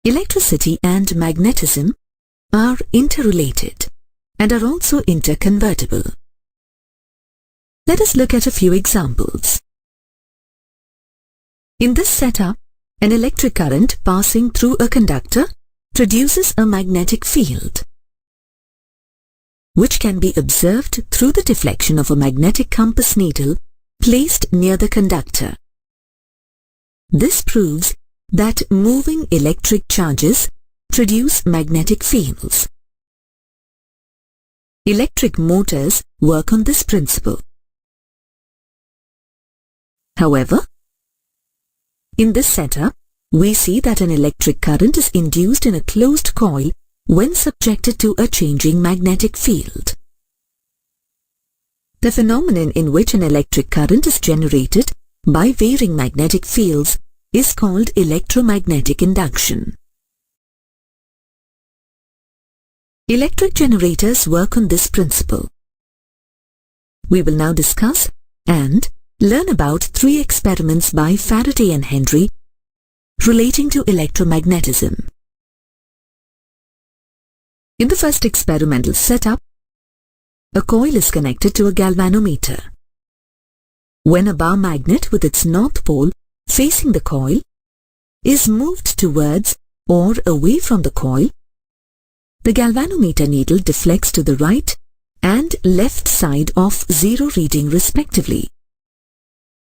Electricity and magnetism are interrelated and are also interconvertible. Let us look at a few examples. In this setup, an electric current passing through a conductor produces a magnetic field, which can be observed through the deflection of a magnetic compass needle placed near the conductor. This proves that moving electric charges produce magnetic fields. Electric motors work on this principle. However, in this setup, we see that an electric current is induced in a closed coil when subjected to a changing magnetic field. The phenomenon in which an electric current is generated by varying magnetic fields is called electromagnetic induction. Electric generators work on this principle. We will now discuss and learn about 3 experiments by Faraday and Henry relating to electromagnetism. In the first experimental setup, a coil is connected to a galvanometer. When a bar magnet with its north pole facing the coil is moved towards or away from the coil, the galvanometer needle deflects to the right and left side of 0 reading respectively,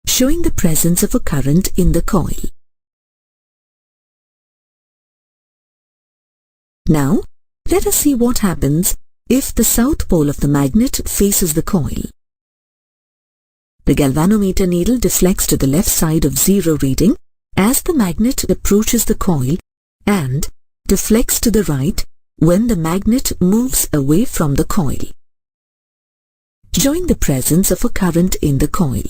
showing the presence of a current in the coil. Now, let us see what happens if the south pole of the magnet faces the coil. The galvanometer needle deflects to the left side of 0 reading as the magnet approaches the coil and deflects to the right when the magnet moves away from the coil, showing the presence of a current in the coil.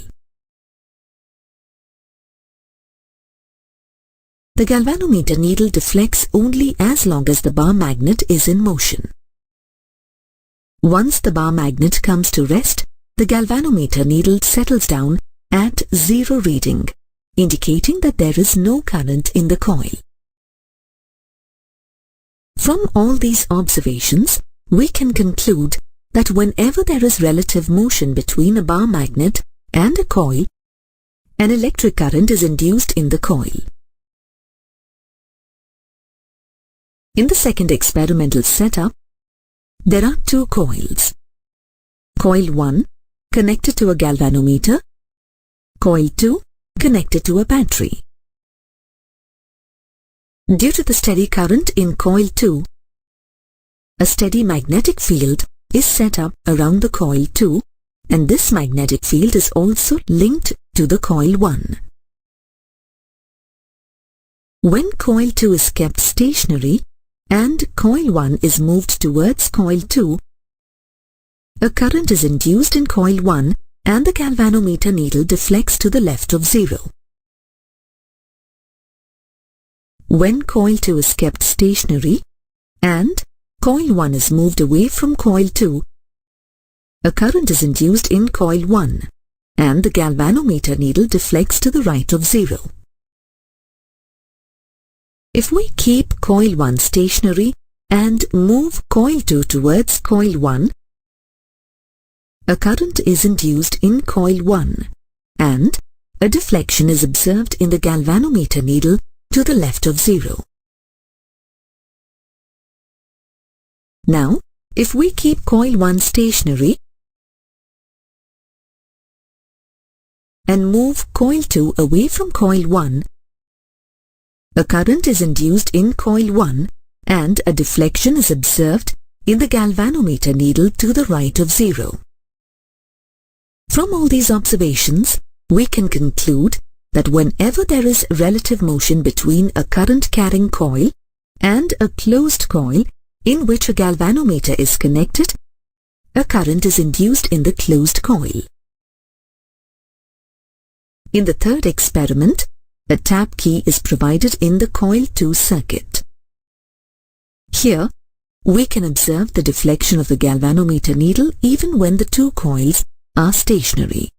The galvanometer needle deflects only as long as the bar magnet is in motion. Once the bar magnet comes to rest, the galvanometer needle settles down at 0 reading, indicating that there is no current in the coil. From all these observations, we can conclude that whenever there is relative motion between a bar magnet and a coil, an electric current is induced in the coil. In the second experimental setup, there are 2 coils. Coil 1 connected to a galvanometer, coil 2 connected to a battery. Due to the steady current in coil 2, a steady magnetic field is set up around the coil 2, and this magnetic field is also linked to the coil 1. When coil 2 is kept stationary and coil 1 is moved towards coil 2, a current is induced in coil 1 and the galvanometer needle deflects to the left of 0. When coil 2 is kept stationary and coil 1 is moved away from coil 2, a current is induced in coil 1 and the galvanometer needle deflects to the right of 0. If we keep coil 1 stationary and move coil 2 towards coil 1, a current is induced in coil 1 and a deflection is observed in the galvanometer needle to the left of 0. Now, if we keep coil 1 stationary and move coil 2 away from coil 1, a current is induced in coil 1 and a deflection is observed in the galvanometer needle to the right of 0. From all these observations, we can conclude that whenever there is relative motion between a current-carrying coil and a closed coil in which a galvanometer is connected, a current is induced in the closed coil. In the third experiment, a tap key is provided in the coil 2 circuit. Here, we can observe the deflection of the galvanometer needle even when the 2 coils are stationary.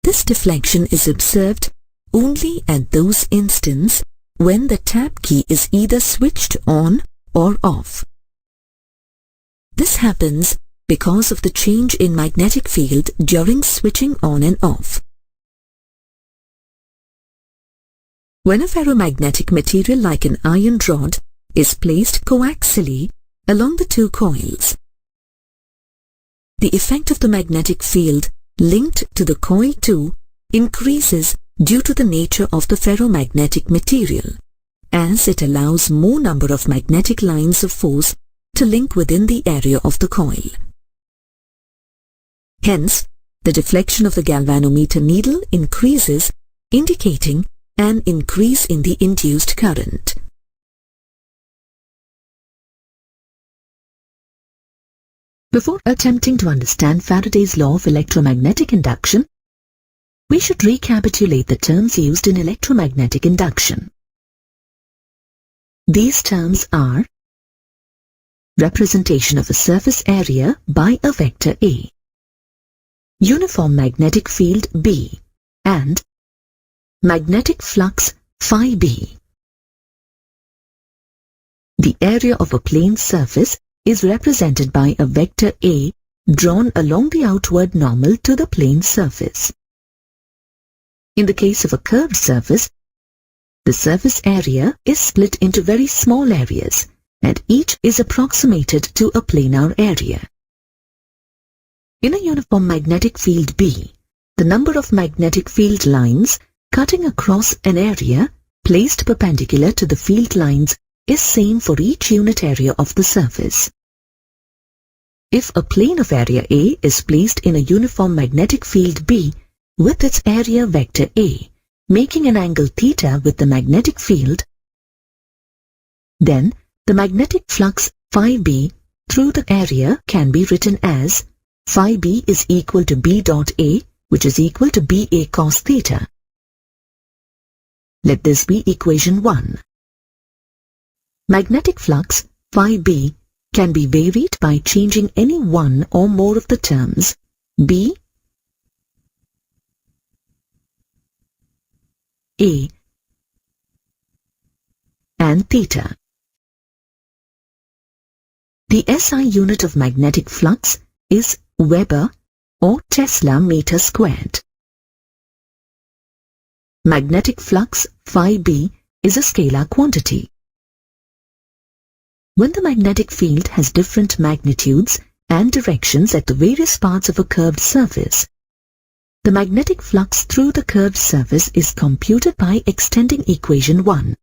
This deflection is observed only at those instants when the tap key is either switched on or off. This happens because of the change in magnetic field during switching on and off. When a ferromagnetic material like an iron rod is placed coaxially along the two coils, the effect of the magnetic field linked to the coil 2 increases due to the nature of the ferromagnetic material, as it allows more number of magnetic lines of force to link within the area of the coil. Hence, the deflection of the galvanometer needle increases, indicating an increase in the induced current. Before attempting to understand Faraday's law of electromagnetic induction, we should recapitulate the terms used in electromagnetic induction. These terms are representation of a surface area by a vector A, uniform magnetic field B, and magnetic flux phi B. The area of a plane surface is represented by a vector A drawn along the outward normal to the plane surface. In the case of a curved surface, the surface area is split into very small areas, and each is approximated to a planar area. In a uniform magnetic field B, the number of magnetic field lines cutting across an area placed perpendicular to the field lines is same for each unit area of the surface. If a plane of area A is placed in a uniform magnetic field B with its area vector A, making an angle theta with the magnetic field, then the magnetic flux phi B through the area can be written as phi B is equal to B dot A, which is equal to BA cos theta. Let this be equation 1. Magnetic flux phi B can be varied by changing any one or more of the terms B, A, and theta. The SI unit of magnetic flux is Weber or Tesla meter squared. Magnetic flux phi B is a scalar quantity. When the magnetic field has different magnitudes and directions at the various parts of a curved surface, the magnetic flux through the curved surface is computed by extending equation 1.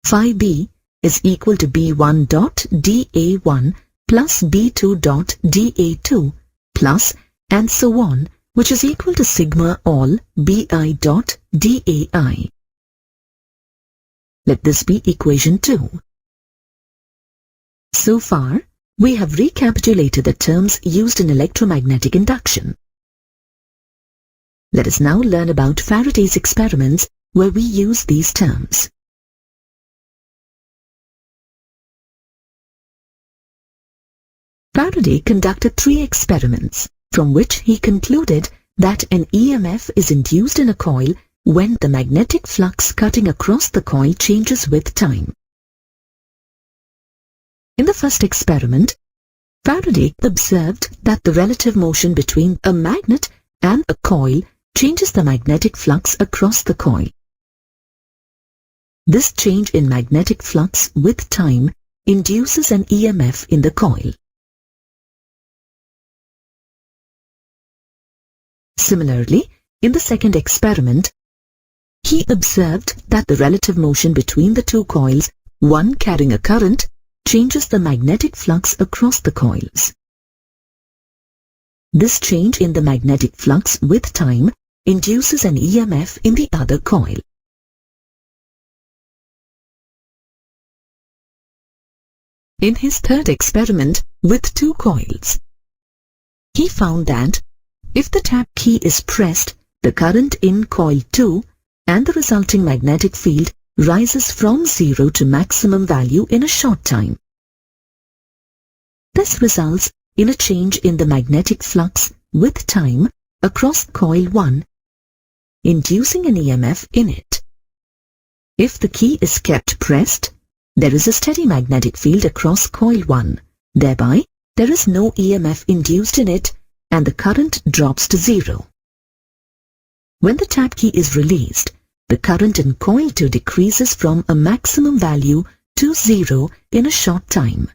Phi B is equal to B1 dot dA1 plus B2 dot dA2 plus and so on, which is equal to sigma all Bi dot dAi. Let this be equation 2. So far, we have recapitulated the terms used in electromagnetic induction. Let us now learn about Faraday's experiments where we use these terms. Faraday conducted 3 experiments, from which he concluded that an EMF is induced in a coil when the magnetic flux cutting across the coil changes with time. In the first experiment, Faraday observed that the relative motion between a magnet and a coil changes the magnetic flux across the coil. This change in magnetic flux with time induces an EMF in the coil. Similarly, in the second experiment, he observed that the relative motion between the two coils, one carrying a current, changes the magnetic flux across the coils. This change in the magnetic flux with time induces an EMF in the other coil. In his third experiment with 2 coils, he found that if the tap key is pressed, the current in coil 2 and the resulting magnetic field rises from 0 to maximum value in a short time. This results in a change in the magnetic flux with time across coil 1, inducing an EMF in it. If the key is kept pressed, there is a steady magnetic field across coil 1. Thereby, there is no EMF induced in it and the current drops to 0. When the tap key is released, the current in coil 2 decreases from a maximum value to 0 in a short time,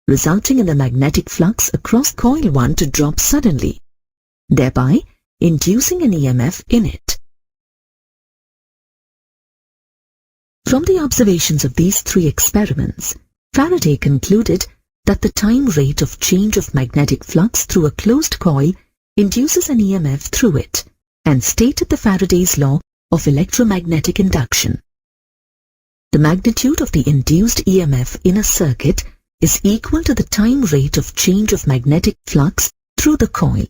resulting in the magnetic flux across coil 1 to drop suddenly, thereby inducing an EMF in it. From the observations of these 3 experiments, Faraday concluded that the time rate of change of magnetic flux through a closed coil induces an EMF through it, and stated the Faraday's law of electromagnetic induction. The magnitude of the induced EMF in a circuit is equal to the time rate of change of magnetic flux through the coil.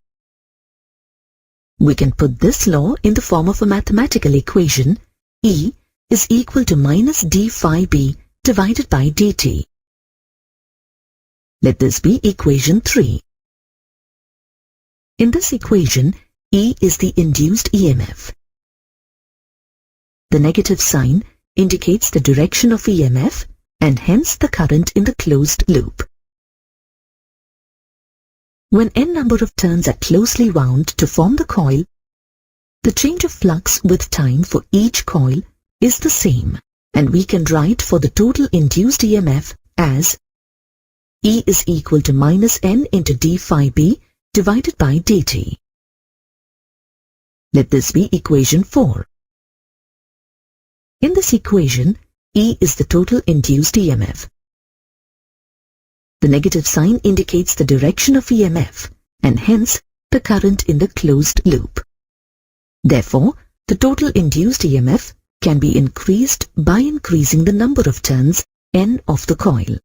We can put this law in the form of a mathematical equation. E is equal to minus d phi b divided by dt. Let this be equation 3. In this equation, E is the induced EMF. The negative sign indicates the direction of EMF and hence the current in the closed loop. When n number of turns are closely wound to form the coil, the change of flux with time for each coil is the same, and we can write for the total induced EMF as E is equal to minus n into d phi b divided by dt. Let this be equation 4. In this equation, E is the total induced EMF. The negative sign indicates the direction of EMF and hence the current in the closed loop. Therefore, the total induced EMF can be increased by increasing the number of turns n of the coil.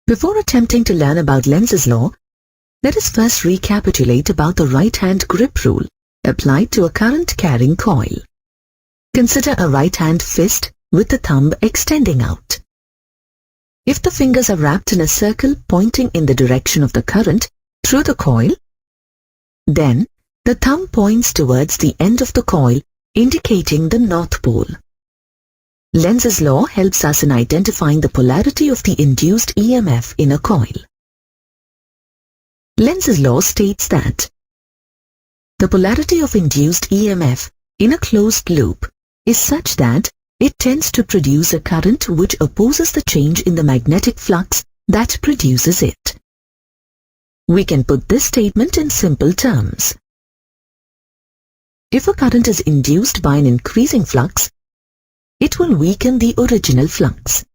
Before attempting to learn about Lenz's law, let us first recapitulate about the right-hand grip rule applied to a current-carrying coil. Consider a right-hand fist with the thumb extending out. If the fingers are wrapped in a circle pointing in the direction of the current through the coil, then the thumb points towards the end of the coil, indicating the north pole. Lenz's law helps us in identifying the polarity of the induced EMF in a coil. Lenz's law states that the polarity of induced EMF in a closed loop is such that it tends to produce a current which opposes the change in the magnetic flux that produces it. We can put this statement in simple terms. If a current is induced by an increasing flux, it will weaken the original flux.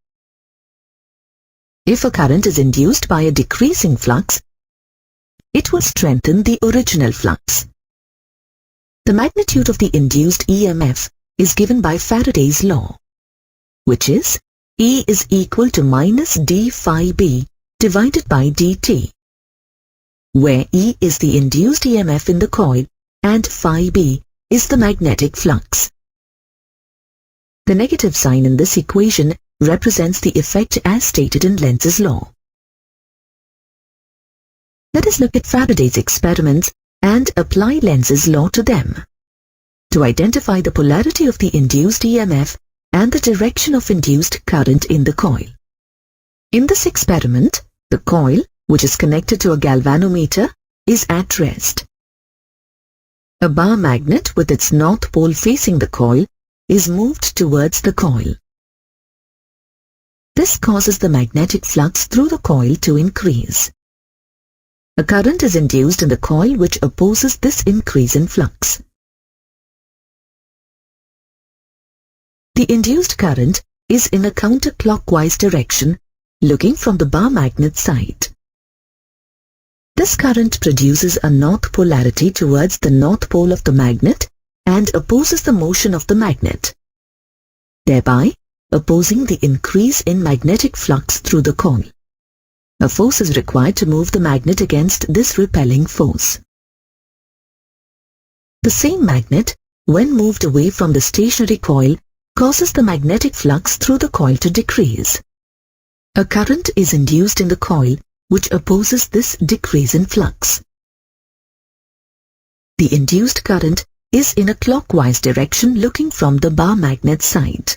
If a current is induced by a decreasing flux, it will strengthen the original flux. The magnitude of the induced EMF is given by Faraday's law, which is E is equal to minus d phi b divided by dt, where E is the induced EMF in the coil and phi b is the magnetic flux. The negative sign in this equation represents the effect as stated in Lenz's law. Let us look at Faraday's experiments and apply Lenz's law to them to identify the polarity of the induced EMF and the direction of induced current in the coil. In this experiment, the coil, which is connected to a galvanometer, is at rest. A bar magnet with its north pole facing the coil is moved towards the coil. This causes the magnetic flux through the coil to increase. A current is induced in the coil which opposes this increase in flux. The induced current is in a counterclockwise direction, looking from the bar magnet side. This current produces a north polarity towards the north pole of the magnet and opposes the motion of the magnet, thereby opposing the increase in magnetic flux through the coil. A force is required to move the magnet against this repelling force. The same magnet, when moved away from the stationary coil, causes the magnetic flux through the coil to decrease. A current is induced in the coil which opposes this decrease in flux. the induced current is in a clockwise direction looking from the bar magnet side.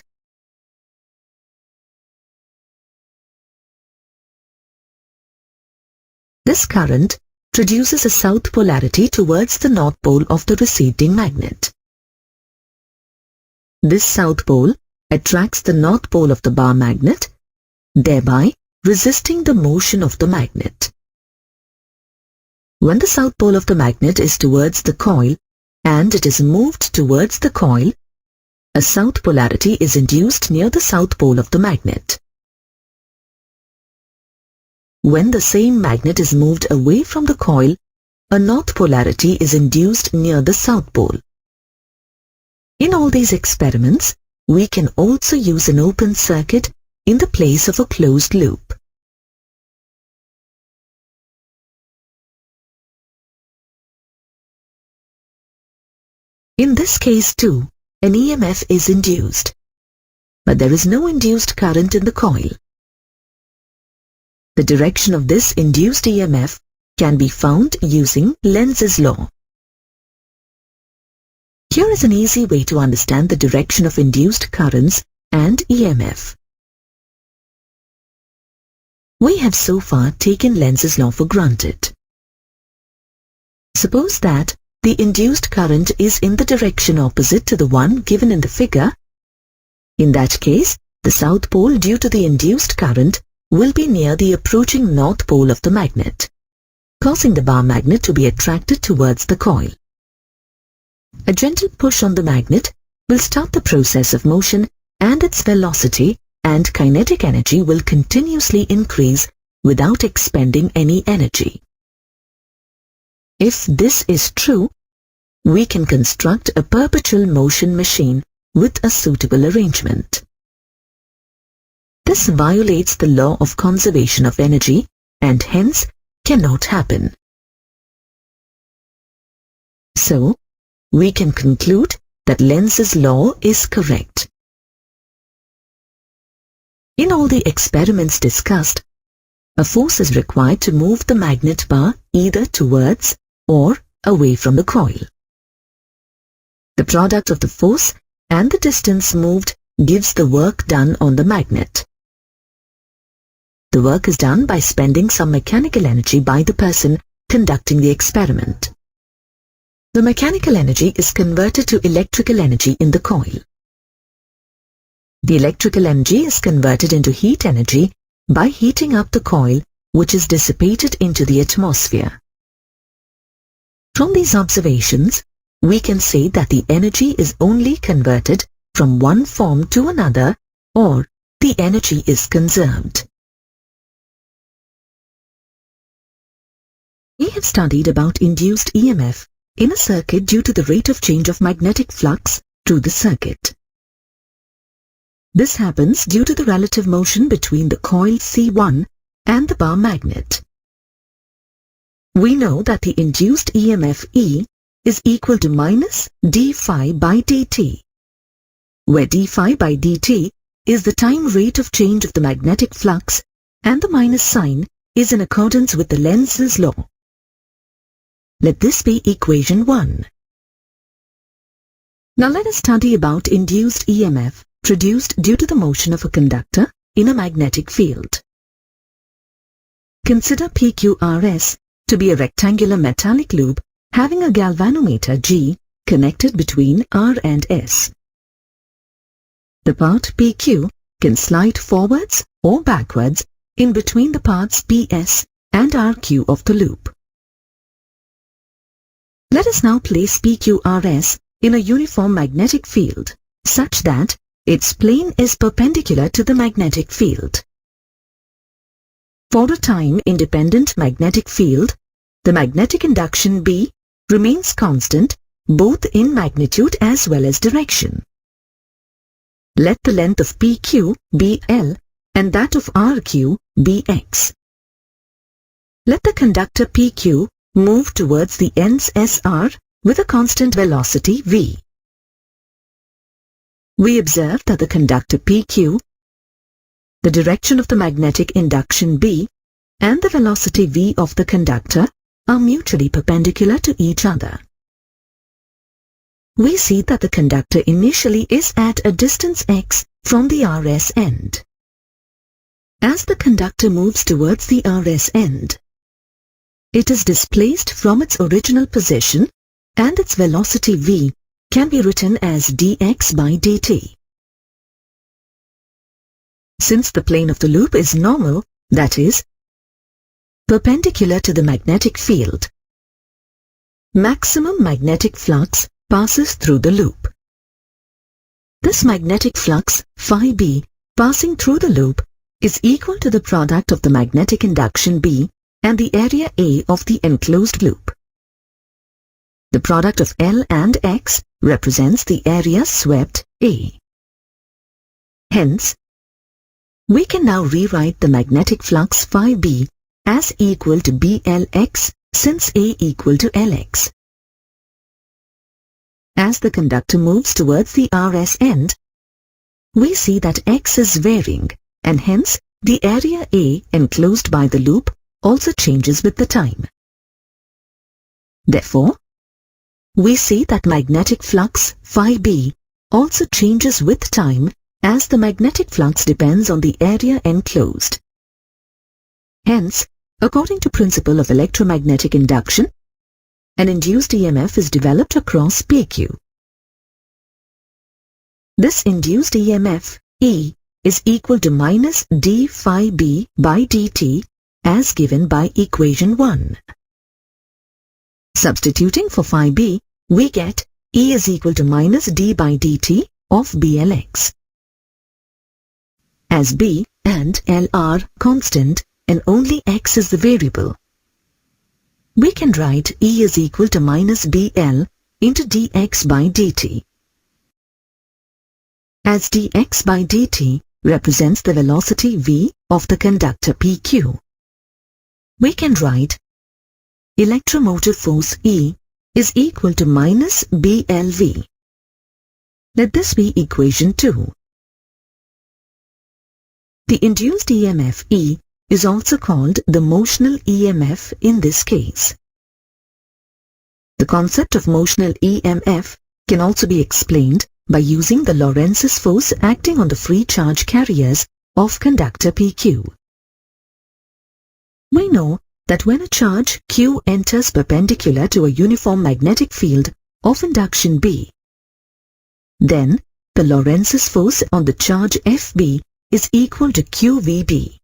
This current produces a south polarity towards the north pole of the receding magnet. This south pole attracts the north pole of the bar magnet, thereby resisting the motion of the magnet. When the south pole of the magnet is towards the coil and it is moved towards the coil, a south polarity is induced near the south pole of the magnet. When the same magnet is moved away from the coil, a north polarity is induced near the south pole. In all these experiments, we can also use an open circuit in the place of a closed loop. In this case too, an EMF is induced, but there is no induced current in the coil. The direction of this induced EMF can be found using Lenz's law. Here is an easy way to understand the direction of induced currents and EMF. We have so far taken Lenz's law for granted. Suppose that the induced current is in the direction opposite to the one given in the figure. In that case, the south pole due to the induced current will be near the approaching north pole of the magnet, causing the bar magnet to be attracted towards the coil. A gentle push on the magnet will start the process of motion, and its velocity and kinetic energy will continuously increase without expending any energy. If this is true, we can construct a perpetual motion machine with a suitable arrangement. This violates the law of conservation of energy and hence cannot happen. So, we can conclude that Lenz's law is correct. In all the experiments discussed, a force is required to move the magnet bar either towards or away from the coil. The product of the force and the distance moved gives the work done on the magnet. The work is done by spending some mechanical energy by the person conducting the experiment. The mechanical energy is converted to electrical energy in the coil. The electrical energy is converted into heat energy by heating up the coil, which is dissipated into the atmosphere. From these observations, we can say that the energy is only converted from one form to another, or the energy is conserved. We have studied about induced EMF in a circuit due to the rate of change of magnetic flux through the circuit. This happens due to the relative motion between the coil C1 and the bar magnet. We know that the induced EMF E is equal to minus d phi by dt, where d phi by dt is the time rate of change of the magnetic flux and the minus sign is in accordance with the Lenz's law. Let this be equation 1. Now let us study about induced EMF produced due to the motion of a conductor in a magnetic field. Consider PQRS to be a rectangular metallic loop having a galvanometer G connected between R and S. The part PQ can slide forwards or backwards in between the parts PS and RQ of the loop. Let us now place PQRS in a uniform magnetic field such that its plane is perpendicular to the magnetic field. For a time-independent magnetic field, the magnetic induction B remains constant both in magnitude as well as direction. Let the length of PQ be L and that of RQ be X. Let the conductor PQ move towards the ends SR with a constant velocity V. We observe that the conductor PQ, the direction of the magnetic induction B, and the velocity V of the conductor are mutually perpendicular to each other. we see that the conductor initially is at a distance x from the RS end. As the conductor moves towards the RS end, it is displaced from its original position and its velocity v can be written as dx by dt. Since the plane of the loop is normal, that is, perpendicular to the magnetic field, maximum magnetic flux passes through the loop. This magnetic flux, phi b, passing through the loop is equal to the product of the magnetic induction B and the area A of the enclosed loop. The product of L and X represents the area swept A. Hence, we can now rewrite the magnetic flux phi B as equal to BLX since A equal to LX. As the conductor moves towards the RS end, we see that X is varying, and hence the area A enclosed by the loop also changes with the time. Therefore, we see that magnetic flux phi B also changes with time as the magnetic flux depends on the area enclosed. Hence, according to principle of electromagnetic induction, an induced EMF is developed across PQ. This induced EMF, E, is equal to minus d phi b by dt as given by equation 1. Substituting for phi b, we get E is equal to minus d by dt of BLX. As B and L are constant and only X is the variable, we can write E is equal to minus BL into dx by dt. As dx by dt represents the velocity v of the conductor PQ, we can write electromotive force E is equal to minus BLV. Let this be equation 2. The induced EMF E is also called the motional EMF in this case. The concept of motional EMF can also be explained by using the Lorenz's force acting on the free charge carriers of conductor PQ. We know that when a charge Q enters perpendicular to a uniform magnetic field of induction B, then the Lorenz's force on the charge FB is equal to QVB.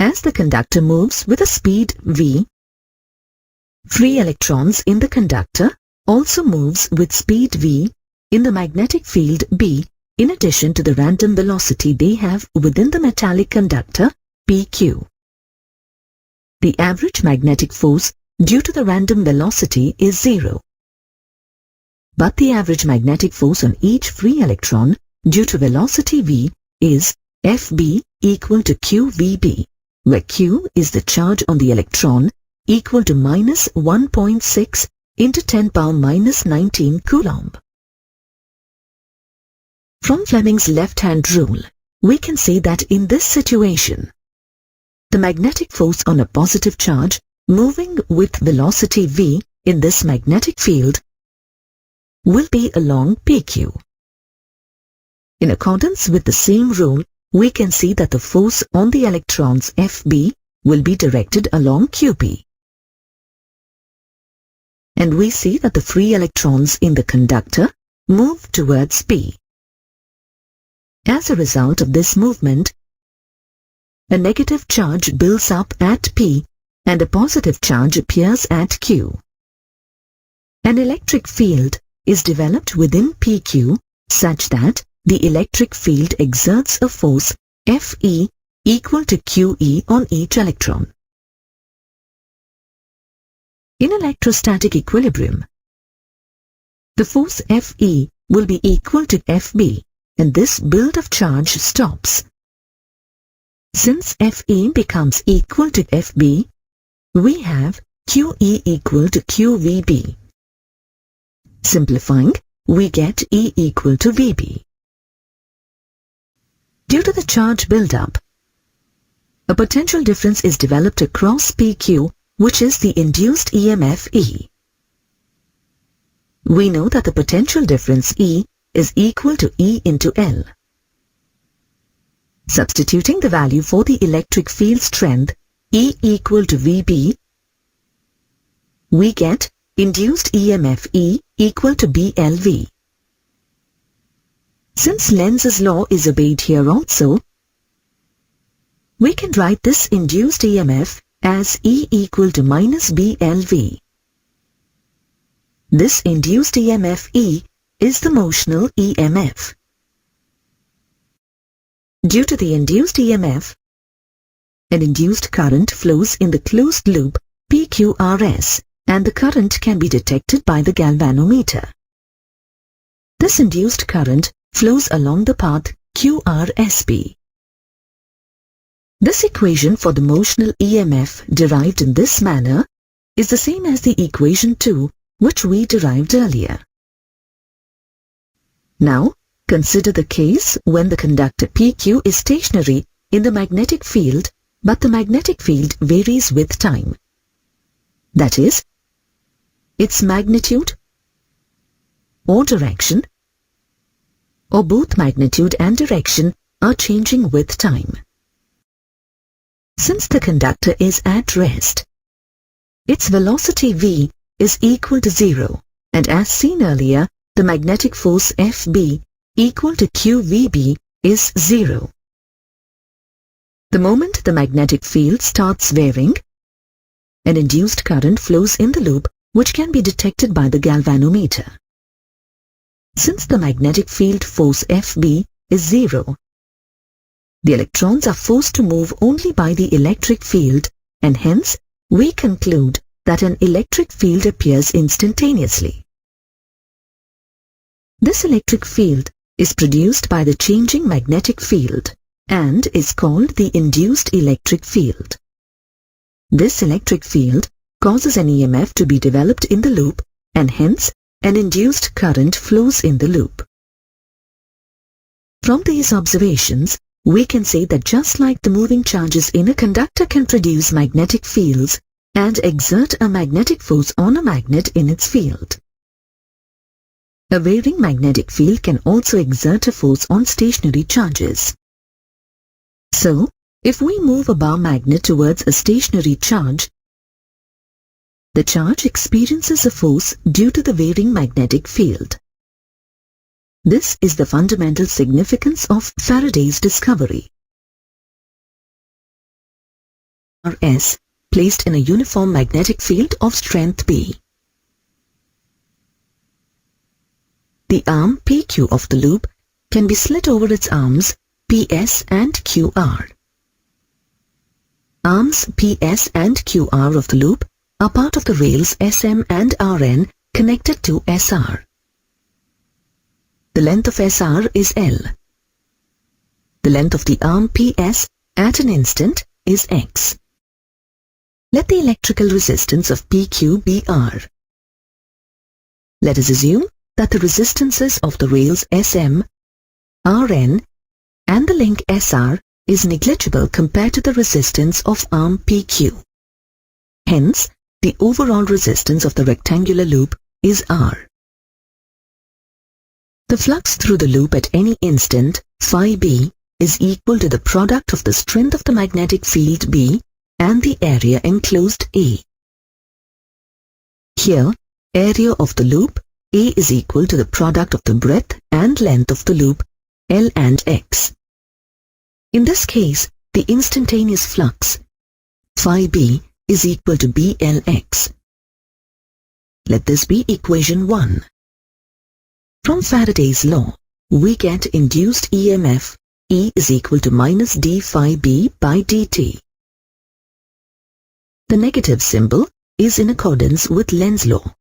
As the conductor moves with a speed v, free electrons in the conductor also moves with speed v in the magnetic field B in addition to the random velocity they have within the metallic conductor PQ. The average magnetic force due to the random velocity is 0. But the average magnetic force on each free electron due to velocity v is Fb equal to QVB, where Q is the charge on the electron equal to minus 1.6 into 10 power minus 19 coulomb. From Fleming's left-hand rule, we can say that in this situation, the magnetic force on a positive charge moving with velocity v in this magnetic field will be along PQ. In accordance with the same rule, we can see that the force on the electrons Fb will be directed along QP. And we see that the free electrons in the conductor move towards P. As a result of this movement, a negative charge builds up at P and a positive charge appears at Q. An electric field is developed within PQ such that the electric field exerts a force Fe equal to QE on each electron. In electrostatic equilibrium, the force Fe will be equal to Fb, and this build of charge stops. Since Fe becomes equal to Fb, we have QE equal to QVB. Simplifying, we get E equal to Vb. Due to the charge buildup, a potential difference is developed across PQ, which is the induced EMF E. We know that the potential difference E is equal to E into L. Substituting the value for the electric field strength E equal to VB, we get induced EMF E equal to BLV. Since Lenz's law is obeyed here also, we can write this induced EMF as E equal to minus BLV. This induced EMF E is the motional EMF. Due to the induced EMF, an induced current flows in the closed loop PQRS, and the current can be detected by the galvanometer. This induced current flows along the path QRSP. This equation for the motional EMF derived in this manner is the same as the equation 2 which we derived earlier. Now, consider the case when the conductor PQ is stationary in the magnetic field, but the magnetic field varies with time. That is, its magnitude or direction, or both magnitude and direction are changing with time. Since the conductor is at rest, its velocity v is equal to 0, and as seen earlier, the magnetic force Fb equal to QVB is 0. The moment the magnetic field starts varying, an induced current flows in the loop which can be detected by the galvanometer. Since the magnetic field force Fb is 0, the electrons are forced to move only by the electric field, and hence we conclude that an electric field appears instantaneously. This electric field is produced by the changing magnetic field and is called the induced electric field. This electric field causes an EMF to be developed in the loop, and hence an induced current flows in the loop. From these observations, we can say that just like the moving charges in a conductor can produce magnetic fields and exert a magnetic force on a magnet in its field, a varying magnetic field can also exert a force on stationary charges. So, if we move a bar magnet towards a stationary charge, the charge experiences a force due to the varying magnetic field. This is the fundamental significance of Faraday's discovery. RS placed in a uniform magnetic field of strength B. The arm PQ of the loop can be slit over its arms PS and QR. Arms PS and QR of the loop are part of the rails SM and RN connected to SR. The length of SR is L. The length of the arm PS at an instant is X. Let the electrical resistance of PQ be R. Let us assume that the resistances of the rails SM, RN and the link SR is negligible compared to the resistance of arm PQ. Hence, the overall resistance of the rectangular loop is R. The flux through the loop at any instant, phi B, is equal to the product of the strength of the magnetic field B and the area enclosed A. Here, area of the loop A is equal to the product of the breadth and length of the loop L and X. In this case, the instantaneous flux phi B is equal to BLX. Let this be equation 1. From Faraday's law, we get induced EMF E is equal to minus d phi B by dt. The negative symbol is in accordance with Lenz's law.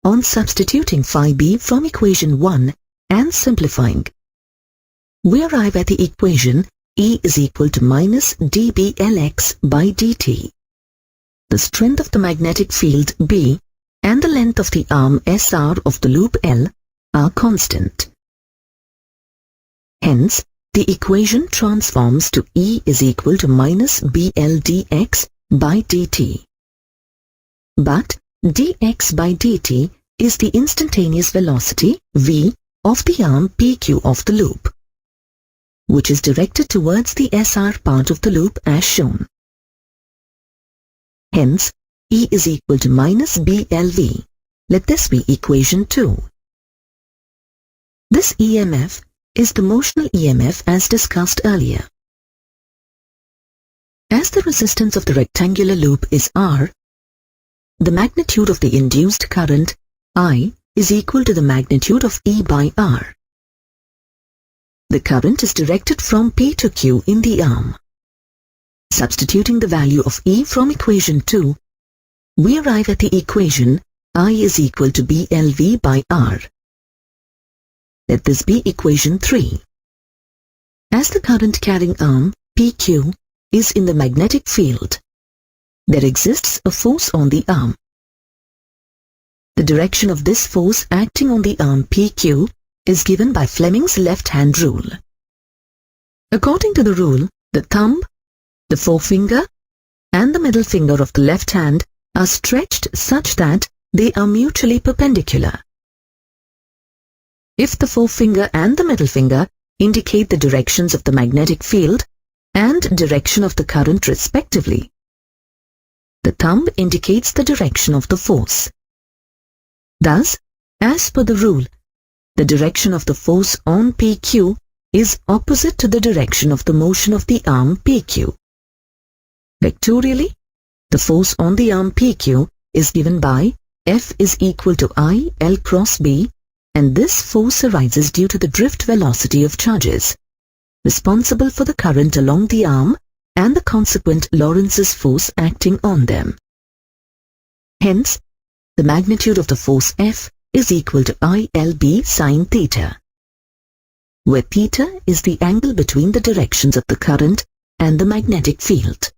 On substituting phi B from equation 1 and simplifying, we arrive at the equation E is equal to minus dBLX by dt. The strength of the magnetic field B and the length of the arm SR of the loop L are constant. Hence, the equation transforms to E is equal to minus BL dx by dt. But dx by dt is the instantaneous velocity v of the arm PQ of the loop, which is directed towards the SR part of the loop as shown. Hence, E is equal to minus BLV. Let this be equation 2. This EMF is the motional EMF as discussed earlier. As the resistance of the rectangular loop is R, the magnitude of the induced current, I, is equal to the magnitude of E by R. The current is directed from P to Q in the arm. Substituting the value of E from equation 2, we arrive at the equation I is equal to BLV by R. Let this be equation 3. As the current carrying arm, PQ, is in the magnetic field, there exists a force on the arm. The direction of this force acting on the arm PQ is given by Fleming's left-hand rule. According to the rule, the thumb, the forefinger, and the middle finger of the left hand are stretched such that they are mutually perpendicular. If the forefinger and the middle finger indicate the directions of the magnetic field and direction of the current respectively, the thumb indicates the direction of the force. Thus, as per the rule, the direction of the force on PQ is opposite to the direction of the motion of the arm PQ. Vectorially, the force on the arm PQ is given by F is equal to I L cross B, and this force arises due to the drift velocity of charges, responsible for the current along the arm and the consequent Lorenz's force acting on them. Hence, the magnitude of the force F is equal to ILB sine theta, where theta is the angle between the directions of the current and the magnetic field.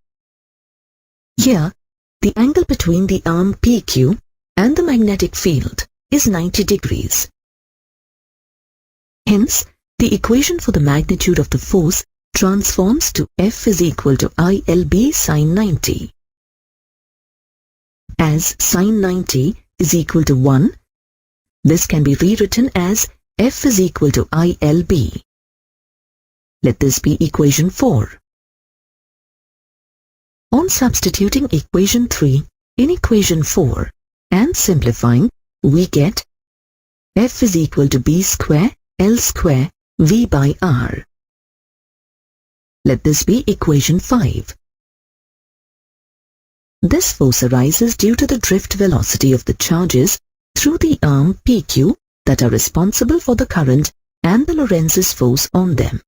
Here, the angle between the arm PQ and the magnetic field is 90 degrees. Hence, the equation for the magnitude of the force transforms to F is equal to ILB sine 90. As sine 90 is equal to 1, this can be rewritten as F is equal to ILB. Let this be equation 4. On substituting equation 3 in equation 4 and simplifying, we get F is equal to B square L square V by R. Let this be equation 5. This force arises due to the drift velocity of the charges through the arm PQ that are responsible for the current and the Lorenz's force on them.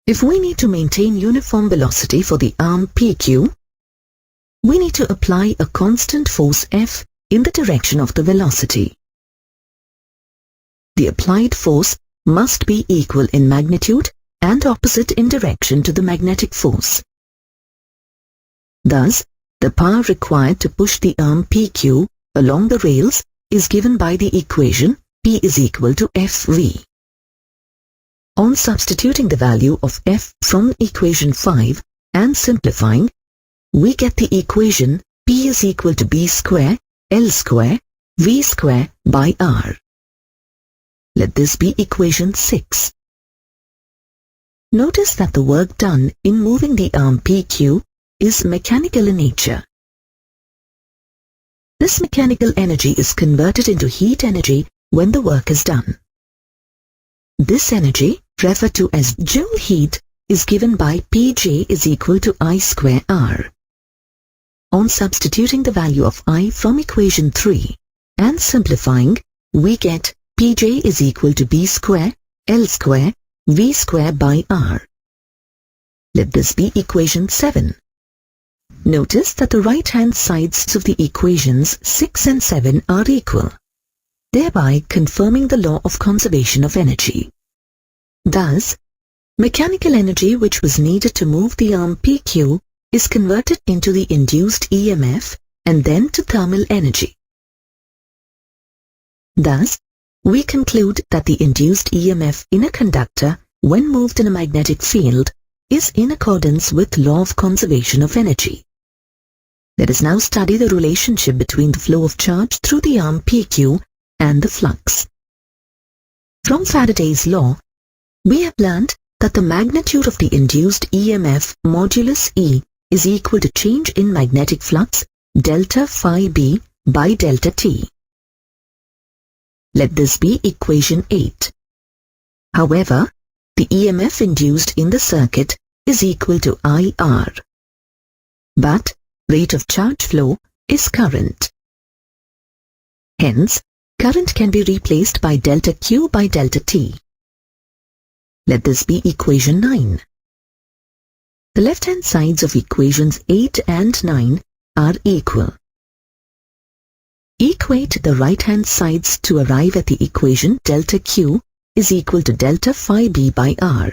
If we need to maintain uniform velocity for the arm PQ, we need to apply a constant force F in the direction of the velocity. The applied force must be equal in magnitude and opposite in direction to the magnetic force. Thus, the power required to push the arm PQ along the rails is given by the equation P is equal to FV. On substituting the value of F from equation 5 and simplifying, we get the equation P is equal to B square L square V square by R. Let this be equation 6. Notice that the work done in moving the arm PQ is mechanical in nature. This mechanical energy is converted into heat energy when the work is done. This energy, referred to as joule heat, is given by Pj is equal to I square R. On substituting the value of I from equation 3 and simplifying, we get Pj is equal to B square L square V square by R. Let this be equation 7. Notice that the right-hand sides of the equations 6 and 7 are equal, thereby confirming the law of conservation of energy. Thus, mechanical energy which was needed to move the arm PQ is converted into the induced EMF and then to thermal energy. Thus, we conclude that the induced EMF in a conductor when moved in a magnetic field is in accordance with law of conservation of energy. Let us now study the relationship between the flow of charge through the arm PQ and the flux. From Faraday's law, we have learned that the magnitude of the induced EMF modulus E is equal to change in magnetic flux delta phi B by delta T. Let this be equation 8. However, the EMF induced in the circuit is equal to IR. But rate of charge flow is current. Hence, current can be replaced by delta Q by delta T. Let this be equation 9. The left-hand sides of equations 8 and 9 are equal. Equate the right-hand sides to arrive at the equation delta Q is equal to delta phi B by R.